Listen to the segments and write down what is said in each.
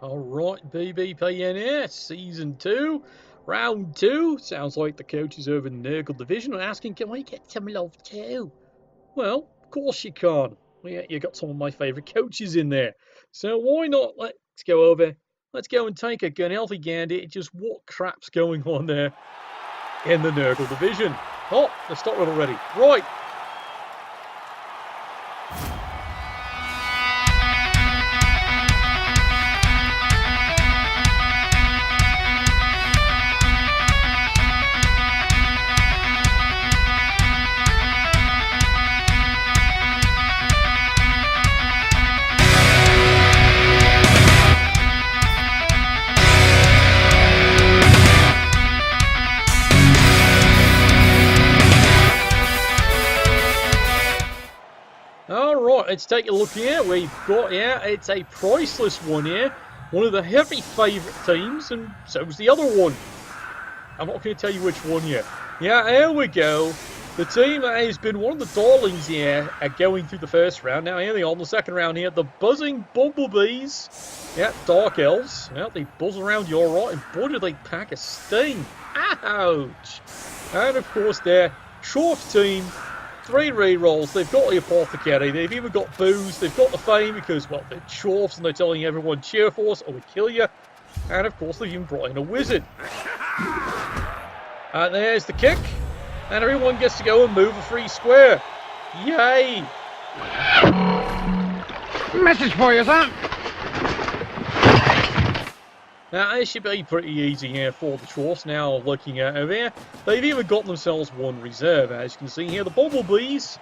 Alright, BBPN here, Season 2, Round 2. Sounds like the coaches over in the Nurgle division are asking, can we get some love too? Well, of course you can. Yeah, you got some of my favourite coaches in there. So why not, let's go over, let's go and take a good healthy gander at just what crap's going on there in the Nurgle division. Oh, they've started already. Right. Alright, let's take a look here. We've got, it's a priceless one here. One of the heavy favourite teams, and so's the other one. I'm not going to tell you which one yet. Yeah, here we go. The team that has been one of the darlings here at going through the first round. Now here they are on the second round here. The buzzing bumblebees. Yeah, Dark Elves. Yeah, they buzz around you alright, and boy do they pack a sting. Ouch! And of course their Chorf team. 3 rerolls, they've got the apothecary, they've even got booze, they've got the fame because, well, they're Chorfs and they're telling everyone cheer for us or we kill you. And of course they've even brought in a wizard. And there's the kick. And everyone gets to go and move a free square. Yay! Message for you, sir. Now, this should be pretty easy here for the Chorfs. Now, looking at over here, they've even got themselves one reserve. As you can see here, the Bumblebees,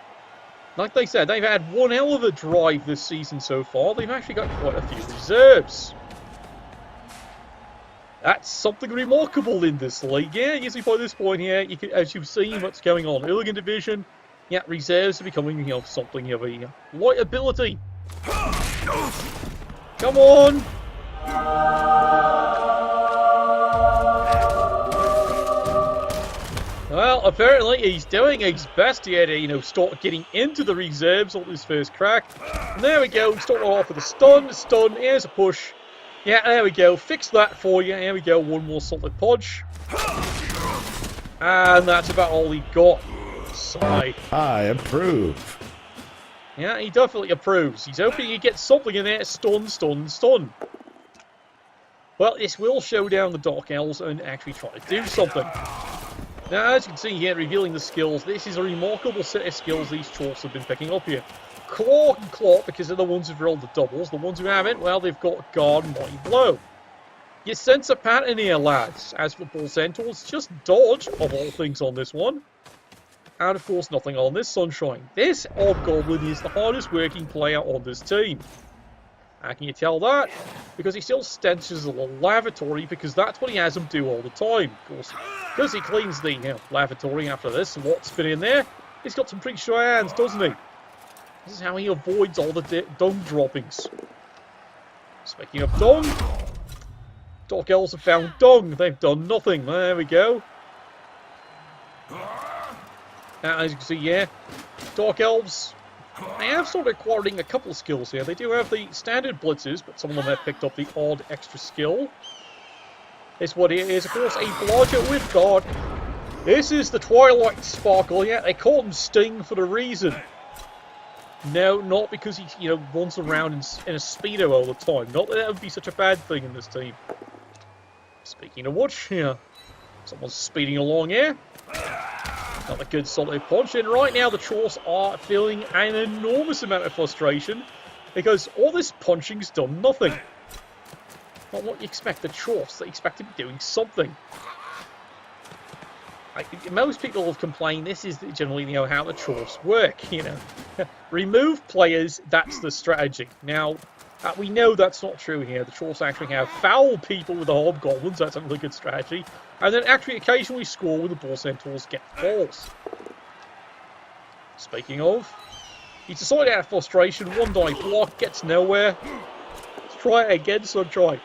like they said, they've had one hell of a drive this season so far. They've actually got quite a few reserves. That's something remarkable in this league. Yeah, you see by this point here, you can, as you've seen what's going on. Illigan Division, yeah, reserves are becoming, something of a light ability. Come on! Well, apparently he's doing his best here to, start getting into the reserves on this first crack. And there we go, start off with a stun, here's a push. Yeah, there we go, fix that for you, here we go, one more solid punch. And that's about all he got. Sigh. I approve. Yeah, he definitely approves. He's hoping he gets something in there, stun. Well, this will show down the Dark Elves and actually try to do something. Now, as you can see here, revealing the skills, this is a remarkable set of skills these Chorfs have been picking up here. Claw and Claw, because they're the ones who've rolled the doubles. The ones who haven't, well, they've got Guard and Mighty Blow. You sense a pattern here, lads. As for Bull Centaurs, just dodge, of all things on this one. And, of course, nothing on this Sunshine. This Hobgoblin is the hardest working player on this team. How can you tell that? Because he still stenches a little lavatory, because that's what he has him do all the time. Of course, because he cleans the lavatory after this, and what's been in there, he's got some pretty sure hands, doesn't he? This is how he avoids all the dung droppings. Speaking of dung, Dark Elves have found dung. They've done nothing. There we go. Now, as you can see here, Dark Elves, they have started acquiring a couple of skills here. They do have the standard blitzers, but some of them have picked up the odd extra skill. This one here is, of course, a blodger with guard. This is the Twilight Sparkle. Yeah, they call him Sting for a reason. No, not because he, runs around in a Speedo all the time. Not that that would be such a bad thing in this team. Speaking of which, someone's speeding along here. Not a good solid punch, and right now the Chorfs are feeling an enormous amount of frustration because all this punching's done nothing. Not what you expect the Chorfs, they expect to be doing something. Most people have complained this is generally how the Chorfs work, Remove players, that's the strategy. Now, we know that's not true here. The Chorfs actually have foul people with the Hobgoblins, that's a really good strategy. And then actually occasionally score when the Bull Centaurs get falls. Speaking of, he's decided out of frustration, one die block, gets nowhere. Let's try it again, so try.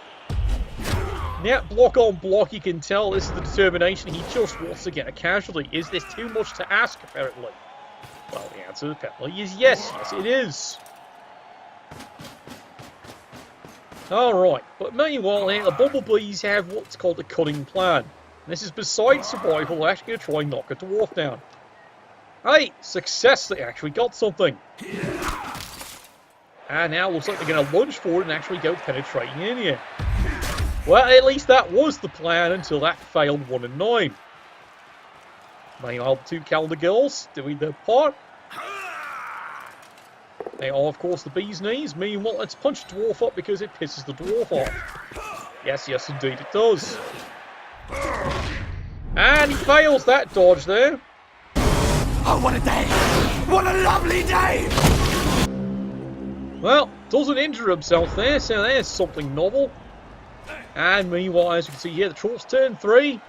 Yeah, block on block, you can tell this is the determination. He just wants to get a casualty. Is this too much to ask, apparently? Well, the answer apparently is yes. Yes, it is. Alright, but meanwhile here, the bumblebees have what's called a cunning plan. And this is besides survival, they're actually going to try and knock a dwarf down. Hey, success, they actually got something. And now it looks like they're going to lunge forward and actually go penetrating in here. Well, at least that was the plan until that failed 1 and 9. Meanwhile, the 2 calendar girls doing their part. They are, of course, the bee's knees. Meanwhile, let's punch the dwarf up because it pisses the dwarf off. Yes, yes, indeed it does. And he fails that dodge there. Oh, what a day! What a lovely day! Well, doesn't injure himself there, so there's something novel. And meanwhile, as you can see here, the trolls turn 3.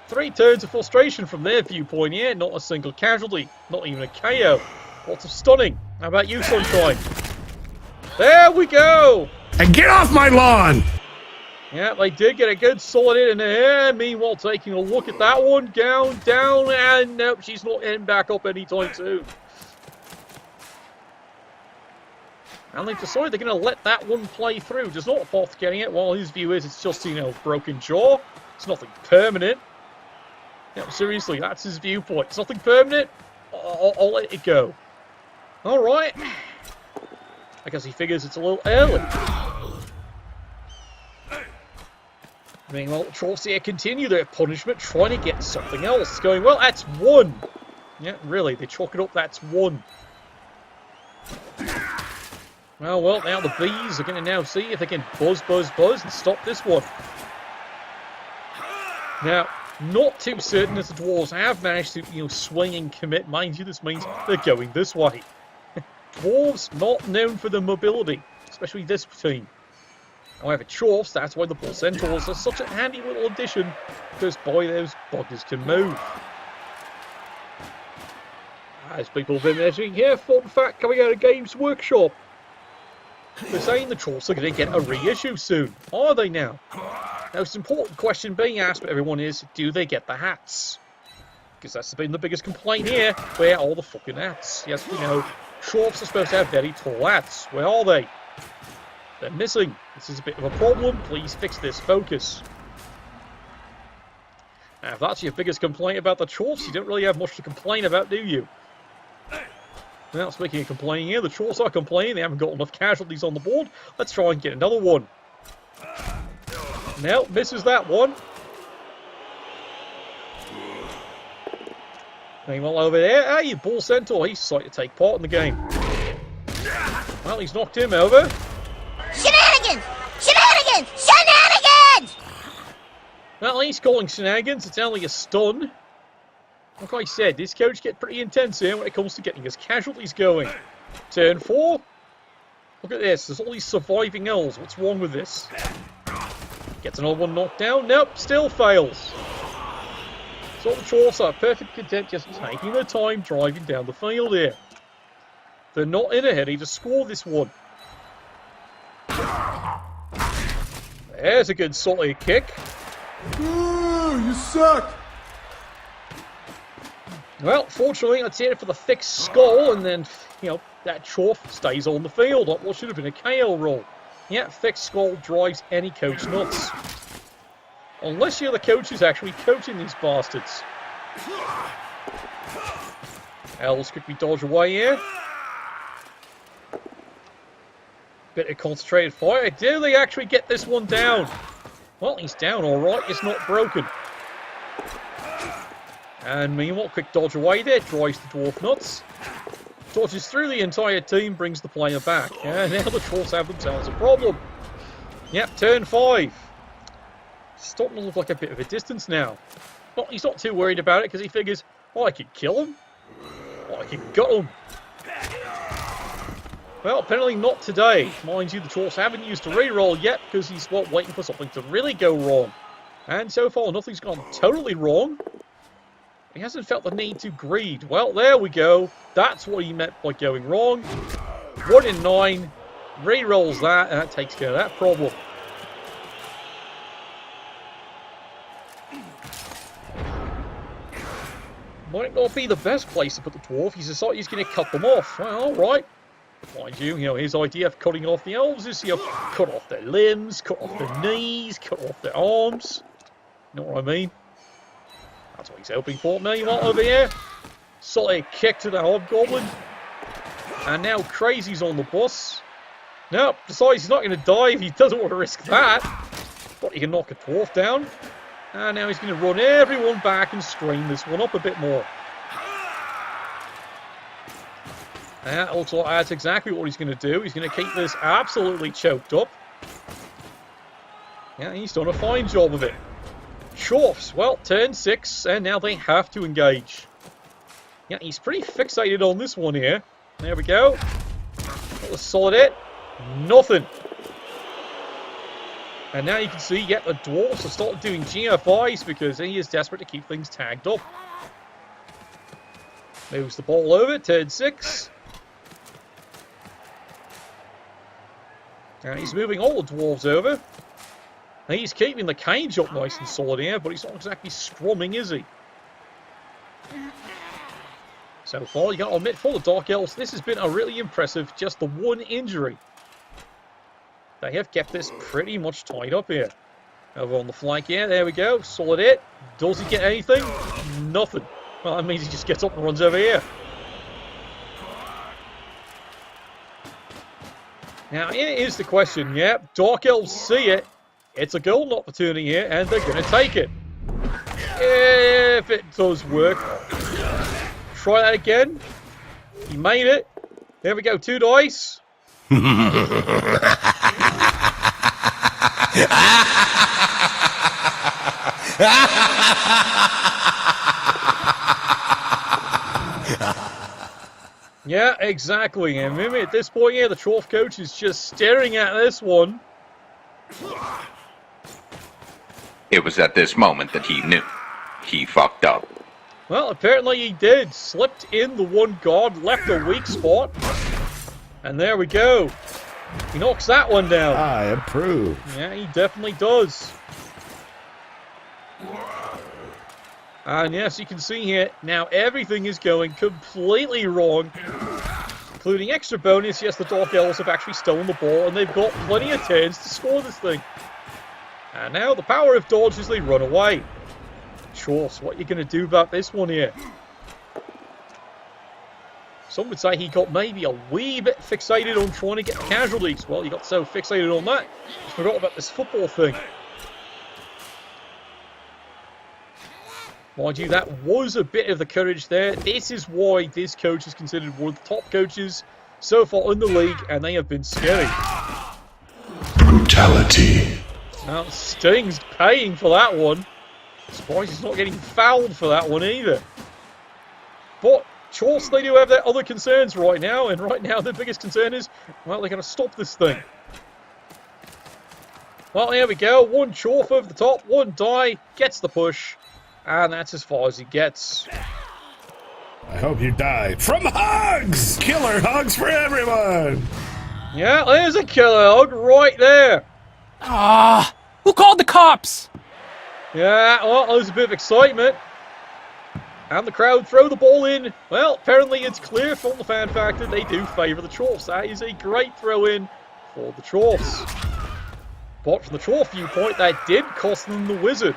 3 turns of frustration from their viewpoint here. Not a single casualty. Not even a KO. Lots of stunning. How about you, Sunshine? There we go! And get off my lawn! Yeah, they did get a good solid hit in the air. Meanwhile, taking a look at that one. Down, down, and nope, she's not getting back up anytime soon. And they've decided they're going to let that one play through. Just not Foth getting it. Well, his view is it's just, you know, broken jaw. It's nothing permanent. Yeah, seriously, that's his viewpoint. It's nothing permanent. I'll let it go. Alright. I guess he figures it's a little early. Meanwhile, the trolls here continue their punishment, trying to get something else. Going, well, that's 1. Yeah, really, they chalk it up, that's 1. Well, now the bees are going to now see if they can buzz and stop this one. Now, not too certain that the dwarves have managed to, you know, swing and commit. Mind you, this means they're going this way. Dwarves, not known for their mobility, especially this team. However, Chorfs, that's why the Bull Centaurs are such a handy little addition, because boy, those buggers can move. As people have been mentioning here, fun fact coming out of Games Workshop. They're saying the Trolls are going to get a reissue soon. Are they now? The most important question being asked by everyone is, do they get the hats? Because that's been the biggest complaint here. Where are all the fucking hats? Yes, we know. Chorfs are supposed to have very tall hats. Where are they? They're missing. This is a bit of a problem. Please fix this. Focus. Now, if that's your biggest complaint about the Chorfs, you don't really have much to complain about, do you? Now, speaking of complaining here, the Chorfs are complaining. They haven't got enough casualties on the board. Let's try and get another one. No, misses that one. Meanwhile, over there, hey, Bull Centaur, he's decided to take part in the game. Well, he's knocked him over. Shenanigans! Shenanigans! Shenanigans! Well, he's calling shenanigans. It's only a stun. Like I said, this coach gets pretty intense here when it comes to getting his casualties going. Turn 4. Look at this. There's all these surviving elves. What's wrong with this? Gets another one knocked down. Nope, still fails. So the Chorfs are perfectly content just taking their time driving down the field here. They're not in a hurry to score this one. There's a good solid kick. Ooh, you suck! Well, fortunately, that's it for the fixed skull, and then, you know, that Chorf stays on the field. What should have been a KO roll. Yeah, fixed skull drives any coach nuts. Unless you're the coach who's actually coaching these bastards. Elves quickly dodge away here. Bit of concentrated fire. Do they actually get this one down? Well, he's down alright. It's not broken. And meanwhile, quick dodge away there. Drives the dwarf nuts. Dodges through the entire team. Brings the player back. And now the Trolls have themselves a problem. Yep, turn 5. Starting to look like a bit of a distance now. Well, he's not too worried about it because he figures, oh, I could kill him. Oh, I could gut him. Well, apparently not today. Mind you, the Chorfs haven't used a reroll yet because he's waiting for something to really go wrong. And so far, nothing's gone totally wrong. He hasn't felt the need to greed. Well, there we go. That's what he meant by going wrong. 1 in 9. Rerolls that, and that takes care of that problem. Might not be the best place to put the dwarf. He's decided he's going to cut them off. Well, alright. Mind you, his idea of cutting off the elves is, cut off their limbs, cut off their knees, cut off their arms. You know what I mean? That's what he's hoping for. Meanwhile, over here, solid kick to the hobgoblin. And now Crazy's on the bus. Now, decides he's not going to dive. He doesn't want to risk that. But he can knock a dwarf down. And now he's going to run everyone back and strain this one up a bit more. That looks like that's exactly what he's going to do. He's going to keep this absolutely choked up. Yeah, he's done a fine job of it. Chorfs, well, turn 6, and now they have to engage. Yeah, he's pretty fixated on this one here. There we go. Got a solid hit. Nothing. And now you can see, the dwarves have started doing GFIs because he is desperate to keep things tagged up. Moves the ball over, turn 6. And he's moving all the dwarves over. And he's keeping the cage up nice and solid here, but he's not exactly scrumming, is he? So far, you got to admit, for the Dark Elves, this has been a really impressive, just the one injury. They have kept this pretty much tied up here. Over on the flank here, there we go, solid hit. Does he get anything? Nothing. Well, that means he just gets up and runs over here. Now, here is the question, Dark Elves see it. It's a golden opportunity here, and they're going to take it. If it does work. Try that again. He made it. There we go, 2 dice. Yeah, exactly. And maybe at this point here, the Chorf coach is just staring at this one. It was at this moment that he knew. He fucked up. Well, apparently he did. Slipped in the one guard, left a weak spot. And there we go. He knocks that one down. I approve. Yeah, he definitely does. And yes, you can see here, now everything is going completely wrong. Including extra bonus, yes, the Dark Elves have actually stolen the ball, and they've got plenty of turns to score this thing. And now the power of dodge as they run away. Chorfs, what are you going to do about this one here? Some would say he got maybe a wee bit fixated on trying to get the casualties. Well, he got so fixated on that, he forgot about this football thing. Mind you, that was a bit of the courage there. This is why this coach is considered one of the top coaches so far in the league, and they have been scary. Brutality. Now, Sting's paying for that one. Surprised he's not getting fouled for that one either. But Chorfs, they do have their other concerns right now, and right now their biggest concern is, well, they're going to stop this thing. Well, here we go. One Chorf over the top, one die, gets the push, and that's as far as he gets. I hope you die from hugs! Killer hugs for everyone! Yeah, there's a killer hug right there. Who called the cops? Yeah, well, there's a bit of excitement. And the crowd throw the ball in. Well, apparently it's clear from the fan factor they do favour the Chorfs. That is a great throw-in for the Chorfs. But from the Chorf viewpoint, that did cost them the wizard.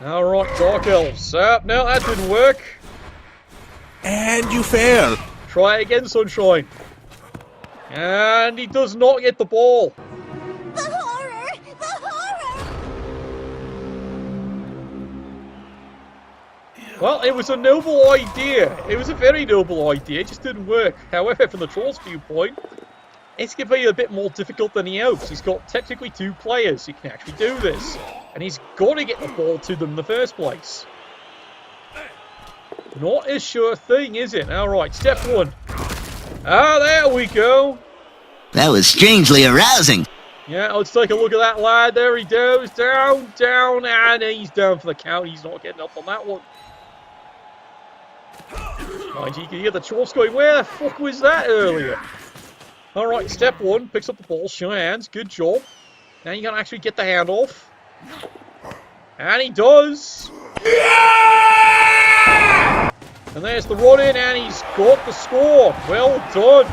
Alright, Dark Elves. No, that didn't work. And you fail. Try again, Sunshine. And he does not get the ball. The horror! The horror! Well, it was a noble idea. It was a very noble idea. It just didn't work. However, from the Troll's viewpoint, it's going to be a bit more difficult than he hopes. He's got technically 2 players who can actually do this. And he's got to get the ball to them in the first place. Not a sure thing, is it? Alright, step 1. There we go. That was strangely arousing. Yeah, let's take a look at that lad. There he goes. Down, down, and he's down for the count. He's not getting up on that one. Mind you, you can hear the Chorfs going, where the fuck was that earlier? Alright, step 1. Picks up the ball. Show hands. Good job. Now you got to actually get the hand off. And he does. And there's the run in, and he's got the score. Well done.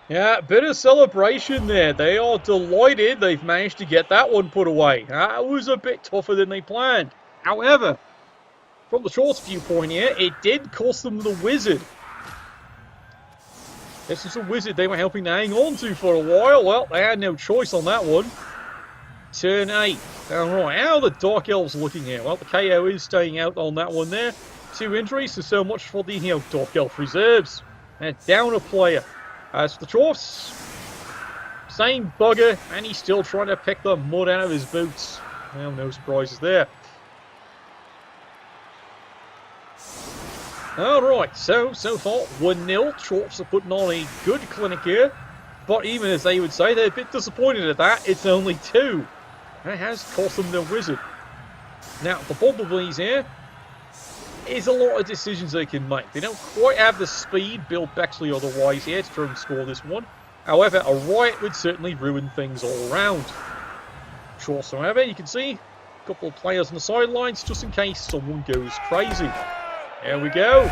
Yeah, bit of celebration there. They are delighted they've managed to get that one put away. That was a bit tougher than they planned. However, from the Chorf's viewpoint here, it did cost them the wizard. This is a wizard they were helping to hang on to for a while. Well, they had no choice on that one. Turn 8. Alright, how are the Dark Elves looking here? Well, the KO is staying out on that one there. 2 injuries, so much for the Dark Elf reserves. They're down a player. As for the Chorfs, same bugger, and he's still trying to pick the mud out of his boots. Well, no surprises there. Alright, so far 1-0. Chorfs are putting on a good clinic here. But even as they would say, they're a bit disappointed at that. It's only 2. That has cost them the wizard. Now, the Bumblebees here is a lot of decisions they can make. They don't quite have the speed, Bill Bexley otherwise here, to try and score this one. However, a riot would certainly ruin things all around. Chorfs, however, you can see a couple of players on the sidelines just in case someone goes crazy. There we go.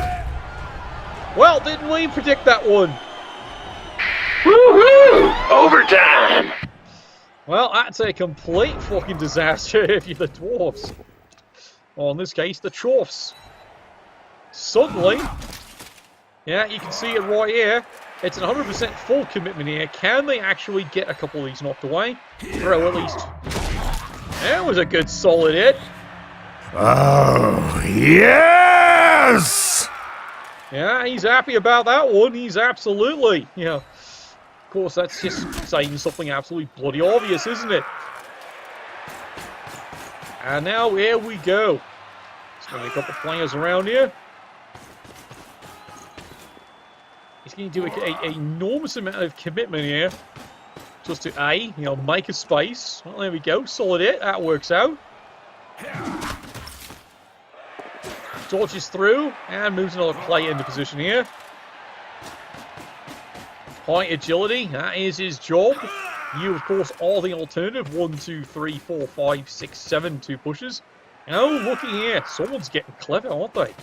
Well, didn't we predict that one? Woohoo! Overtime! Well, that's a complete fucking disaster if you're the Dwarfs. Well, in this case, the Chorfs. Suddenly, yeah, you can see it right here. It's an 100% full commitment here. Can they actually get a couple of these knocked away? Throw at least. That was a good solid hit. Oh, yes! Yeah, he's happy about that one. He's absolutely, of course, that's just saying something absolutely bloody obvious, isn't it? And now here we go. There's going to be a couple of players around here. He's going to do an enormous amount of commitment here. Just to make a space. Well, there we go. Solid hit. That works out. Dodges through and moves another player into position here. High agility. That is his job. You, of course, are the alternative. 1, 2, 3, 4, 5, 6, 7, 2 pushes. Oh, looky here. Someone's getting clever, aren't they?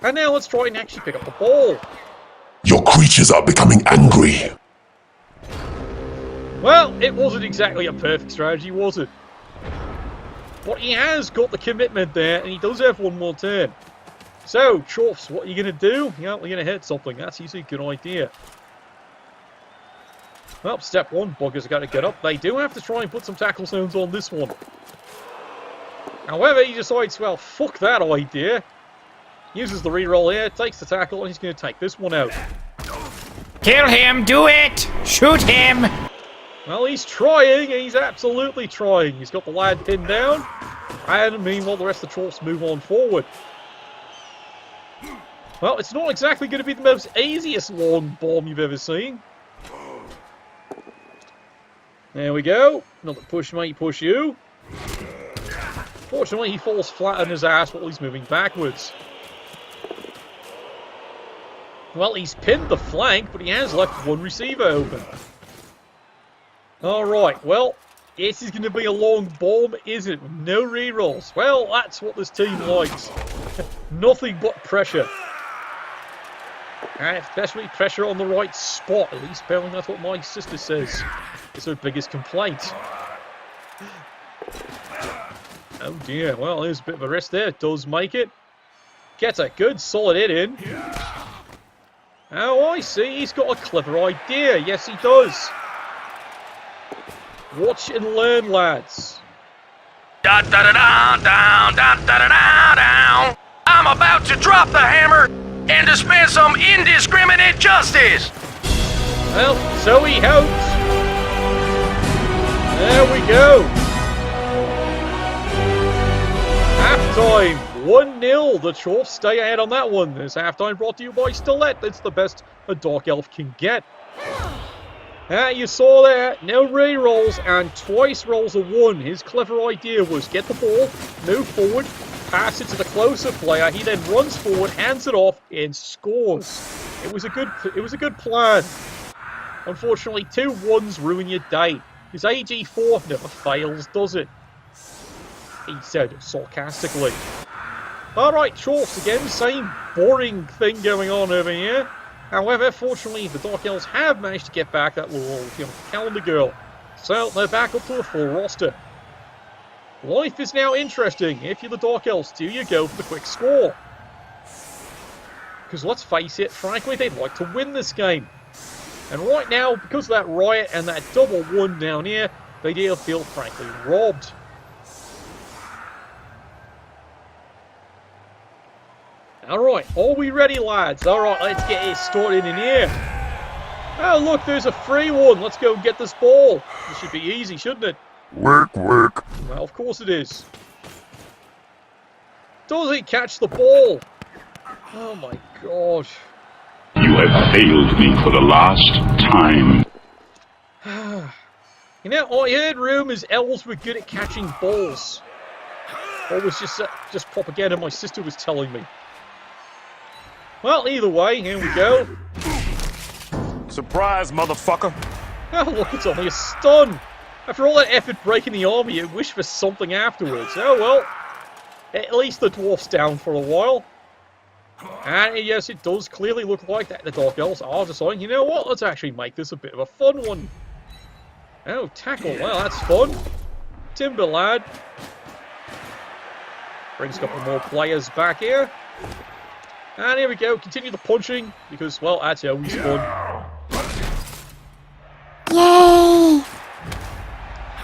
And now let's try and actually pick up the ball. Your creatures are becoming angry. Well, it wasn't exactly a perfect strategy, was it? But he has got the commitment there, and he does have one more turn. So, Chorfs, what are you going to do? Yeah, we're going to hit something. That's usually a good idea. Well, step 1, buggers have got to get up. They do have to try and put some tackle zones on this one. However, he decides, well, fuck that idea. Uses the reroll here, takes the tackle, and he's going to take this one out. Kill him, do it! Shoot him! Well, he's trying, he's absolutely trying. He's got the lad pinned down, and meanwhile the rest of the Chorfs move on forward. Well, it's not exactly going to be the most easiest long bomb you've ever seen. There we go. Another push, mate, push you. Fortunately, he falls flat on his ass while he's moving backwards. Well, he's pinned the flank, but he has left one receiver open. Alright, well, this is going to be a long bomb, isn't it? No rerolls. Well, that's what this team likes. Nothing but pressure. And especially pressure on the right spot. At least, apparently, that's what my sister says. It's her biggest complaint. Oh dear, well, there's a bit of a rest there. Does make it. Gets a good solid hit in. Oh, I see. He's got a clever idea. Yes, he does. Watch and learn, lads. Da da da da da da da da da. I'm about to drop the hammer and dispense some indiscriminate justice. Well, so he hopes. There we go. Halftime, 1-0. The Chorfs stay ahead on that one. This halftime brought to you by Stilett. It's the best a Dark Elf can get. You saw there, no re-rolls and twice rolls of 1. His clever idea was get the ball, move forward, pass it to the closer player. He then runs forward, hands it off, and scores. It was a good plan. Unfortunately, 2 1s ruin your day. His AG4 never fails, does it? He said sarcastically. Alright, Chorf again, same boring thing going on over here. However, fortunately, the Dark Elves have managed to get back that little calendar girl. So, they're back up to a full roster. Life is now interesting. If you're the Dark Elves, do you go for the quick score? Because let's face it, frankly, they'd like to win this game. And right now, because of that riot and that double 1 down here, they do feel, frankly, robbed. Alright, are we ready, lads? Alright, let's get it started in here. Oh, look, there's a free one. Let's go and get this ball. This should be easy, shouldn't it? Work, work. Well, of course it is. Does he catch the ball? Oh my god. You have failed me for the last time. You know, I heard rumours elves were good at catching balls. Or was just propaganda my sister was telling me. Well, either way, here we go. Surprise, motherfucker. Oh, look, it's only a stun. After all that effort breaking the army, you wish for something afterwards. Oh, well. At least the dwarf's down for a while. And yes, it does clearly look like that the Dark Elves are deciding, you know what, let's actually make this a bit of a fun one. Oh, tackle. Well, that's fun. Timber lad. Brings a couple more players back here. And here we go, continue the punching, because, well, that's always fun. Yay!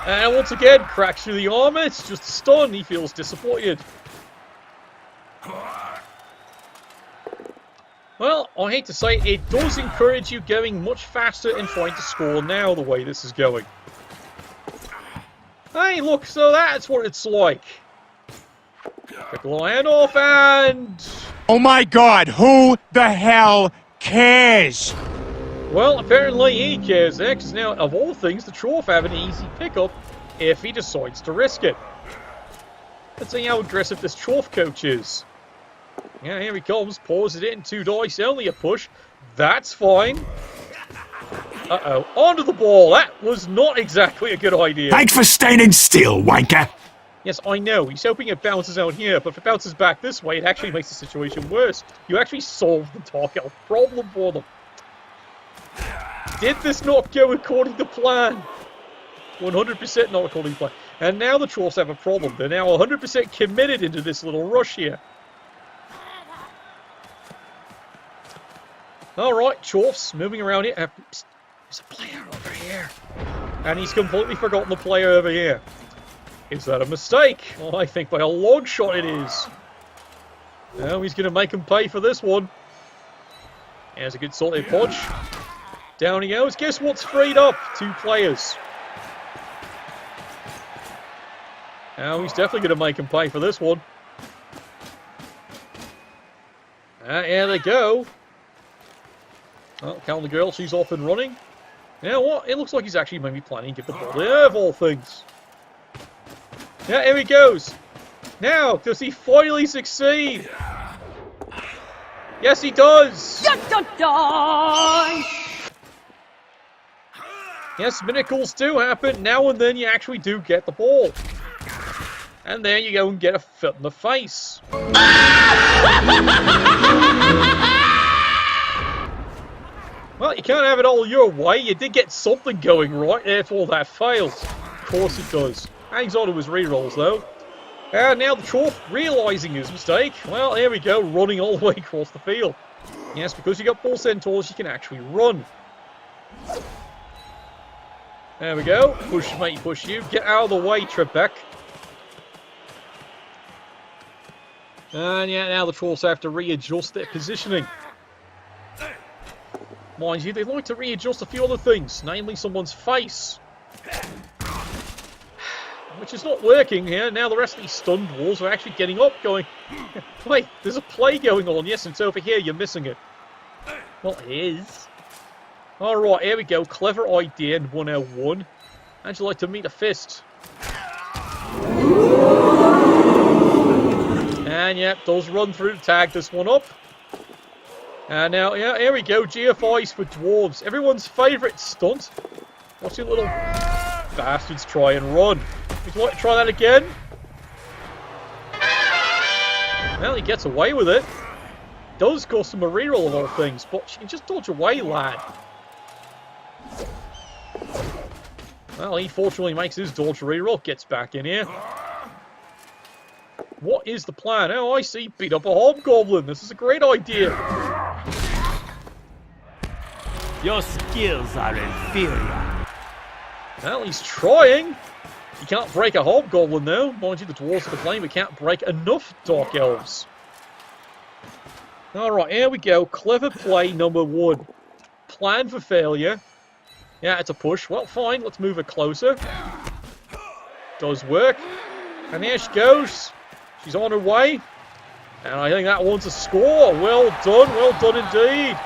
And once again, cracks through the armor, it's just a stun, he feels disappointed. Well, I hate to say it, it does encourage you going much faster and trying to score now, the way this is going. Hey, look, so that's what it's like. Quick little handoff, and... Oh my god, who the hell cares? Well, apparently he cares there, because now, of all things, the Chorf have an easy pickup if he decides to risk it. Let's see how aggressive this Chorf coach is. Yeah, here he comes, pours it in, 2 dice, only a push. That's fine. Uh-oh, onto the ball. That was not exactly a good idea. Thanks for standing still, wanker. Yes, I know. He's hoping it bounces out here, but if it bounces back this way, it actually makes the situation worse. You actually solved the Dark Elf problem for them. Did this not go according to plan? 100% not according to plan. And now the Chorfs have a problem. They're now 100% committed into this little rush here. Alright, Chorfs moving around here. There's a player over here. And he's completely forgotten the player over here. Is that a mistake? Well, I think by a long shot it is. Now he's going to make him pay for this one. There's a good solid punch. Down he goes. Guess what's freed up? 2 players. Now he's definitely going to make him pay for this one. Here they go. Well, Calendar Girl, she's off and running. You know what? It looks like he's actually maybe planning to get the ball there, of all things. Yeah, here he goes. Now, does he finally succeed? Yes, he does. Dun, dun, dun. Yes, miracles do happen. Now and then you actually do get the ball. And there you go and get a foot in the face. Well, you can't have it all your way. You did get something going right, therefore that fails. Of course it does. Hangs on to his rerolls, though. And now the Chorf, realising his mistake, well, here we go, running all the way across the field. Yes, because you got Bull Centaurs, you can actually run. There we go. Push, mate, push you. Get out of the way, Trebek. And yeah, now the Chorfs have to readjust their positioning. Mind you, they'd like to readjust a few other things, namely someone's face. Which is not working here. Now the rest of these stunned walls are actually getting up, going, wait, there's a play going on. Yes, it's over here, you're missing it. Well, it is. Alright, here we go. Clever idea in 101. How'd you like to meet a fist? And yep, does run through to tag this one up. And now, yeah, here we go. GFIs for dwarves. Everyone's favourite stunt. Watch you little bastards try and run. Would you like to try that again? Well, he gets away with it. Does cost him a reroll of all things, but you can just dodge away, lad. Well, he fortunately makes his dodge reroll, gets back in here. What is the plan? Oh, I see. Beat up a hobgoblin. This is a great idea. Your skills are inferior. Well, he's trying. He can't break a hobgoblin, though. Mind you, the dwarves complain we can't break enough Dark Elves. Alright, here we go. Clever play number 1. Plan for failure. Yeah, it's a push. Well, fine. Let's move her closer. Does work. And there she goes. She's on her way. And I think that one's a score. Well done indeed.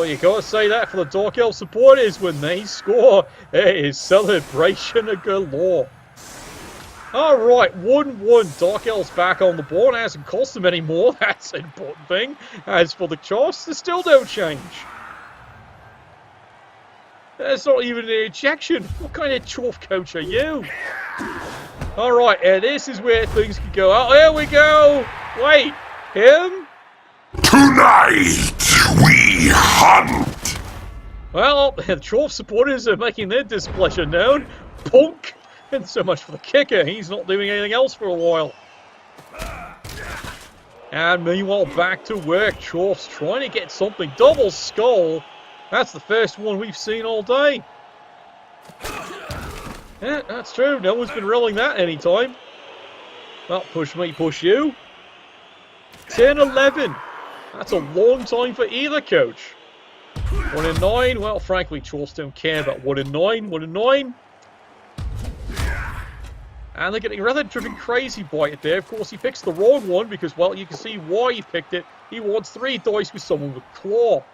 You gotta say that for the Dark Elf supporters when they score. It is celebration galore. Alright, 1-1. Dark Elves back on the board. It hasn't cost them any more. That's an important thing. As for the Chorfs, there's still no change. There's not even an ejection. What kind of Chorf coach are you? Alright, this is where things could go out. Here we go. Wait, him? Tonight we hunt. Well, the Chorf supporters are making their displeasure known. Punk! And so much for the kicker. He's not doing anything else for a while. And meanwhile, back to work. Chorf's trying to get something. Double skull. That's the first one we've seen all day. Yeah, that's true. No one's been rolling that any time. Well, push me, push you. 10-11. That's a long time for either coach. 1 in 9. Well, frankly, Chorfs don't care about 1 in 9. 1 in 9. And they're getting rather driven crazy by it there. Of course, he picks the wrong one because, well, you can see why he picked it. He wants 3 dice with someone with claw.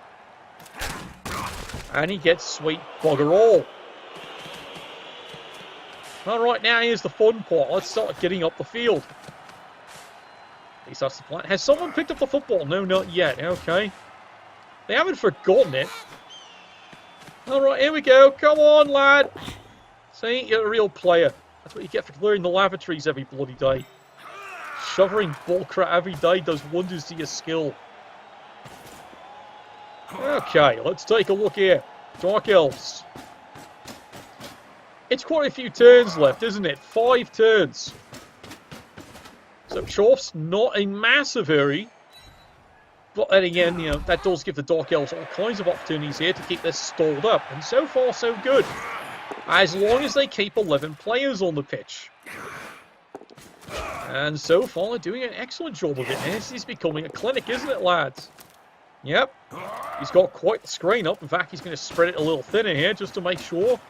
And he gets sweet bugger all. Alright, now here's the fun part. Let's start getting up the field. At least that's the plan. Has someone picked up the football? No, not yet. Okay. They haven't forgotten it. Alright, here we go. Come on, lad. See, you're a real player. That's what you get for clearing the lavatories every bloody day. Shovering bullcrap every day does wonders to your skill. Okay, let's take a look here. Dark Elves. It's quite a few turns left, isn't it? 5 turns. So Chorf's not a massive hurry. But then again, you know, that does give the Dark Elves all kinds of opportunities here to keep this stalled up. And so far, so good. As long as they keep 11 players on the pitch. And so far, they're doing an excellent job of it. This is becoming a clinic, isn't it, lads? Yep. He's got quite the screen up. In fact, he's going to spread it a little thinner here just to make sure.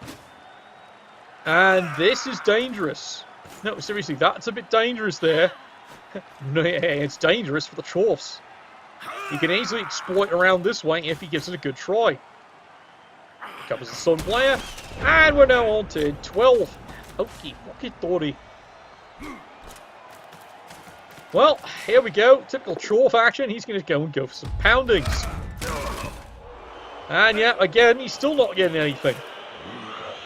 And this is dangerous. No, seriously, that's a bit dangerous there. No, it's dangerous for the Chorfs. He can easily exploit around this way if he gives it a good try. Covers the Sun player. And we're now on to 12. Okie dokie dory. Well, here we go. Typical Chorf action. He's going to go for some poundings. And yeah, again, he's still not getting anything.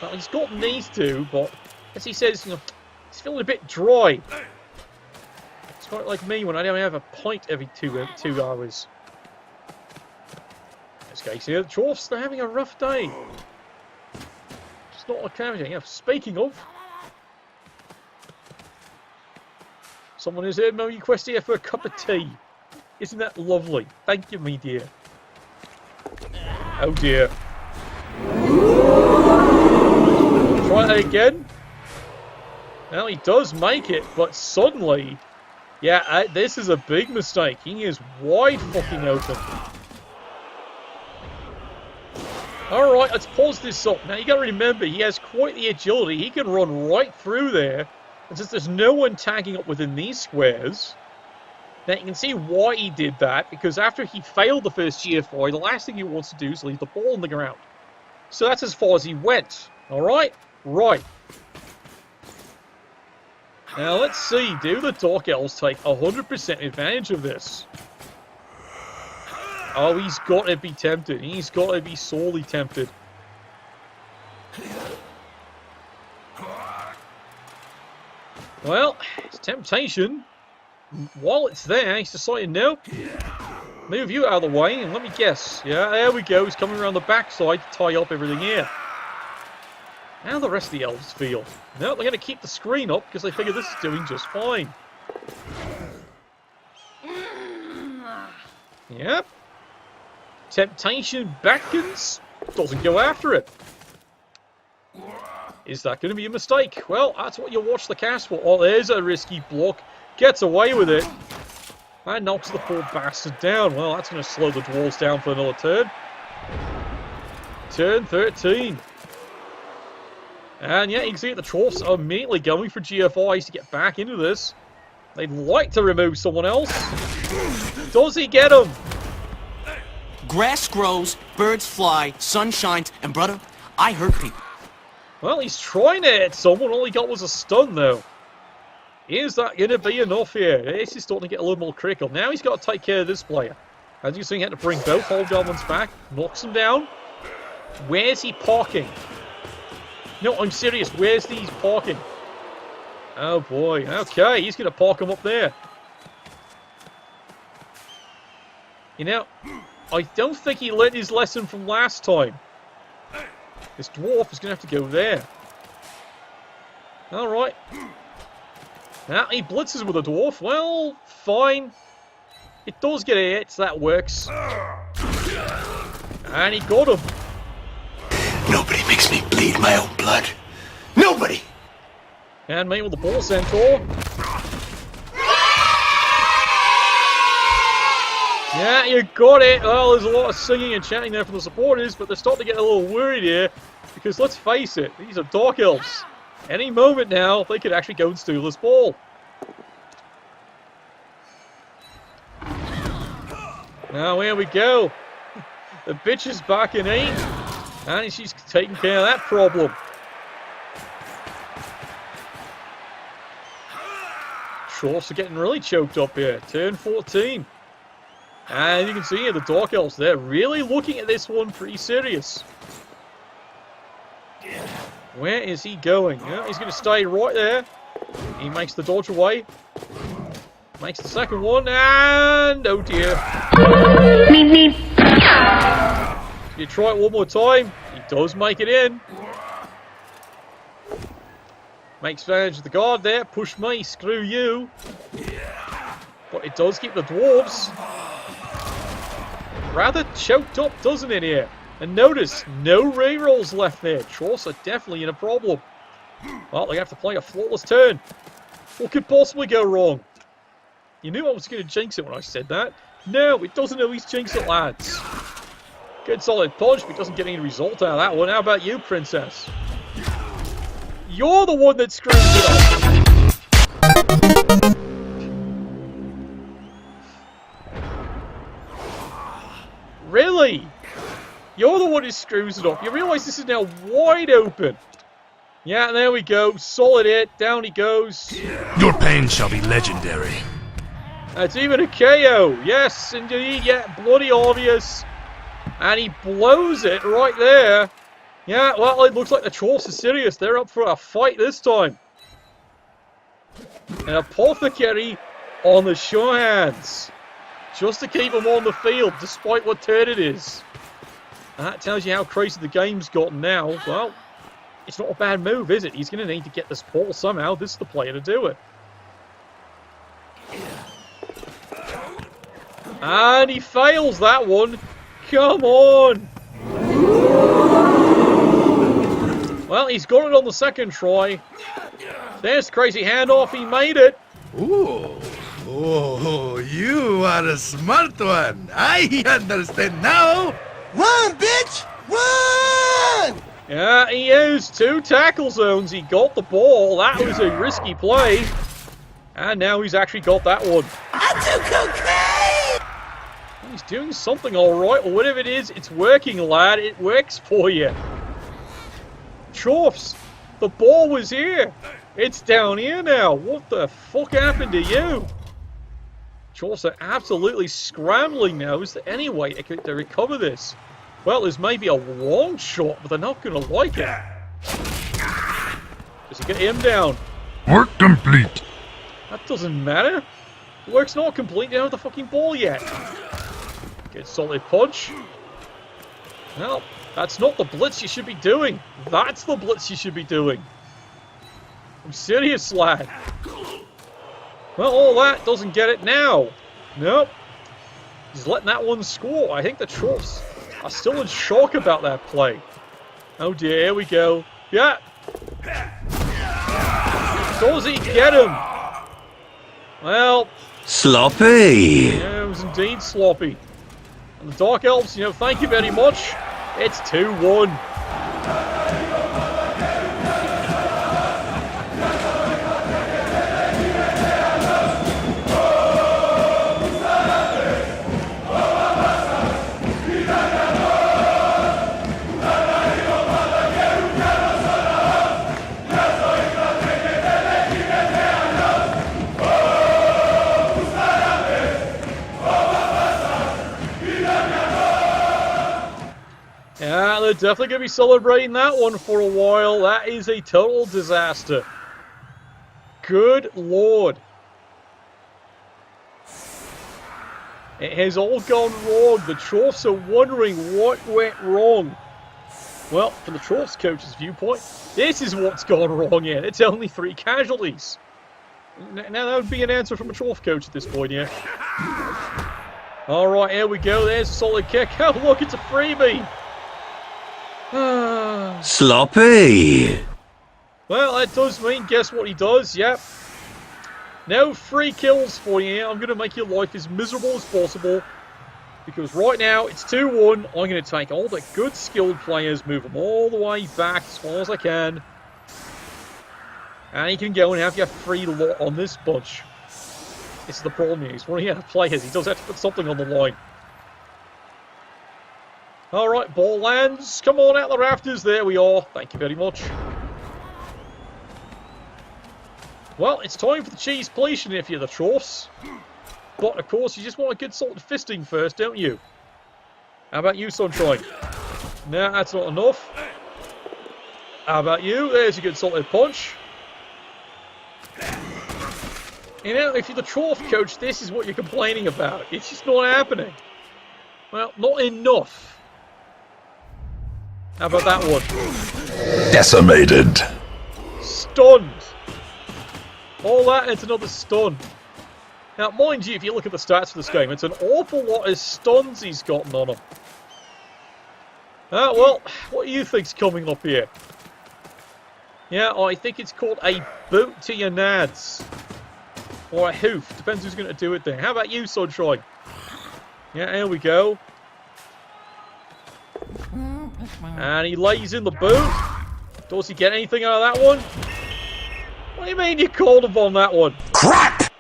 Well, he's gotten these two, but as he says, you know, he's feeling a bit dry. It's quite like me when I only have a pint every 2 hours. In this case here, the Chorfs, they're having a rough day. Just not like everything. Yeah, speaking of, someone has heard my request here for a cup of tea. Isn't that lovely? Thank you, me dear. Oh dear. try that again. Well, he does make it, but suddenly... Yeah, this is a big mistake. He is wide fucking open. Alright, let's pause this up. Now, you gotta remember, he has quite the agility. He can run right through there. And since there's no one tagging up within these squares... Now, you can see why he did that, because after he failed the first GFI, the last thing he wants to do is leave the ball on the ground. So that's as far as he went. Alright? Right. Now, let's see. Do the Dark Elves take 100% advantage of this? Oh, he's got to be tempted. He's got to be sorely tempted. Well, it's temptation. While it's there, he's decided, no. Move you out of the way, and let me guess. Yeah, there we go. He's coming around the backside to tie up everything here. How do the rest of the elves feel? No, they're going to keep the screen up because they figure this is doing just fine. Yep. Temptation beckons. Doesn't go after it. Is that going to be a mistake? Well, that's what you watch the cast for. Oh, there's a risky block. Gets away with it. That knocks the poor bastard down. Well, that's going to slow the dwarves down for another turn. Turn 13. And yeah, you can see the Chorfs are immediately going for GFIs to get back into this. They'd like to remove someone else. Does he get him? Grass grows, birds fly, sun shines, and brother, I hurt people. Well, he's trying to hit someone. All he got was a stun, though. Is that going to be enough here? This is starting to get a little more critical. Now he's got to take care of this player. As you see, he had to bring both hobgoblins back. Knocks him down. Where's he parking? No, I'm serious. Where's these parking? Oh, boy. Okay, he's going to park him up there. You know, I don't think he learned his lesson from last time. This dwarf is going to have to go there. Alright. Now, he blitzes with a dwarf. Well, fine. It does get a hit, so that works. And he got him. Nobody makes me bleed my own blood. Nobody! And mate with the ball centaur. Yeah, you got it. Well, there's a lot of singing and chanting there from the supporters, but they're starting to get a little worried here. Because let's face it, these are Dark Elves. Any moment now, they could actually go and steal this ball. Now, here we go. The bitch is back in 8. And she's taking care of that problem. Chorfs are getting really choked up here. Turn 14. And you can see here the Dark Elves, they're really looking at this one pretty serious. Where is he going? Yeah, he's going to stay right there. He makes the dodge away. Makes the second one, and oh dear. You try it one more time. He does make it in. Makes advantage of the guard there. Push me, screw you. But it does keep the dwarves rather choked up, doesn't it here? And notice, no rerolls left there. Chorfs are definitely in a problem. Well, they have to play a flawless turn. What could possibly go wrong? You knew I was going to jinx it when I said that. No, it doesn't always jinx it, lads. Good solid punch, but doesn't get any result out of that one. How about you, Princess? You're the one that screws it up. Really? You're the one who screws it up. You realise this is now wide open. Yeah, there we go. Solid hit. Down he goes. Your pain shall be legendary. That's even a KO. Yes, indeed. Yeah, bloody obvious. And he blows it right there. Yeah, well, it looks like the Chorfs are serious. They're up for a fight this time. An apothecary on the sure hands. Just to keep them on the field, despite what turn it is. And that tells you how crazy the game's gotten now. Well, it's not a bad move, is it? He's going to need to get this ball somehow. This is the player to do it. And he fails that one. Come on. Well, he's got it on the second try. There's the crazy handoff. He made it. Ooh. Oh, you are a smart one. I understand now. Run, bitch! Run! Yeah, he used 2 tackle zones. He got the ball. That was a risky play. And now he's actually got that one. I do cocaine! He's doing something alright. Or whatever it is, it's working, lad. It works for you. Chorfs, the ball was here. It's down here now. What the fuck happened to you? Chorfs are absolutely scrambling now. Is there any way to recover this? Well, there's maybe a long shot, but they're not going to like it. Does he get him down? Work complete. That doesn't matter. The work's not complete. They don't have the fucking ball yet. Get solid punch. No, that's not the blitz you should be doing. That's the blitz you should be doing. I'm serious, lad. Well, all that doesn't get it now. Nope. He's letting that one score. I think the Chorfs are still in shock about that play. Oh dear, here we go. Yeah. Does he get him? Well. Sloppy. Yeah, it was indeed sloppy. And the Dark Elves, thank you very much. It's 2-1. Yeah, they're definitely going to be celebrating that one for a while. That is a total disaster. Good lord. It has all gone wrong. The Chorfs are wondering what went wrong. Well, from the Chorfs coach's viewpoint, this is what's gone wrong here. It's only 3 casualties. Now that would be an answer from a Chorf coach at this point, yeah. Alright, here we go. There's a solid kick. Oh, look, it's a freebie. Sloppy. Well, that does mean, guess what he does? Yep. No free kills for you. I'm going to make your life as miserable as possible. Because right now, it's 2-1. I'm going to take all the good skilled players, move them all the way back as far as I can. And you can go and have your free lot on this bunch. This is the problem here. He's running out of players. He does have to put something on the line. Alright, ball lands. Come on out the rafters. There we are. Thank you very much. Well, it's time for the cheese pleation if you're the Chorfs. But, of course, you just want a good solid fisting first, don't you? How about you, Sunshine? No, that's not enough. How about you? There's a good solid punch. If you're the Chorf coach, this is what you're complaining about. It's just not happening. Well, not enough. How about that one? Decimated. Stunned. All that, it's another stun. Now, mind you, if you look at the stats for this game, it's an awful lot of stuns he's gotten on him. Well, what do you think's coming up here? Yeah, I think it's called a boot to your nads. Or a hoof. Depends who's going to do it there. How about you, Sunshine? Yeah, here we go. And he lays in the boot. Does he get anything out of that one? What do you mean you called him on that one? Crap!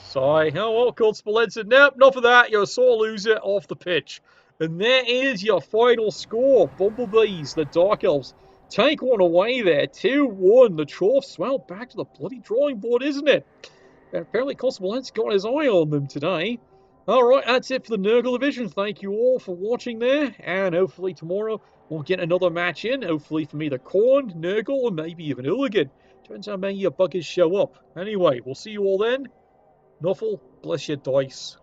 Sorry. Oh, well, Constable said, nope, enough of that. You're a sore loser off the pitch. And there is your final score. Bumblebees, the Dark Elves, take one away there. 2-1. The Chorfs, well, back to the bloody drawing board, isn't it? And apparently Constable Ed's got his eye on them today. Alright, that's it for the Nurgle division. Thank you all for watching there. And hopefully tomorrow we'll get another match in. Hopefully from either Korn, Nurgle, or maybe even Hooligan. Depends how many of your buggers show up. Anyway, we'll see you all then. Nuffle, bless your dice.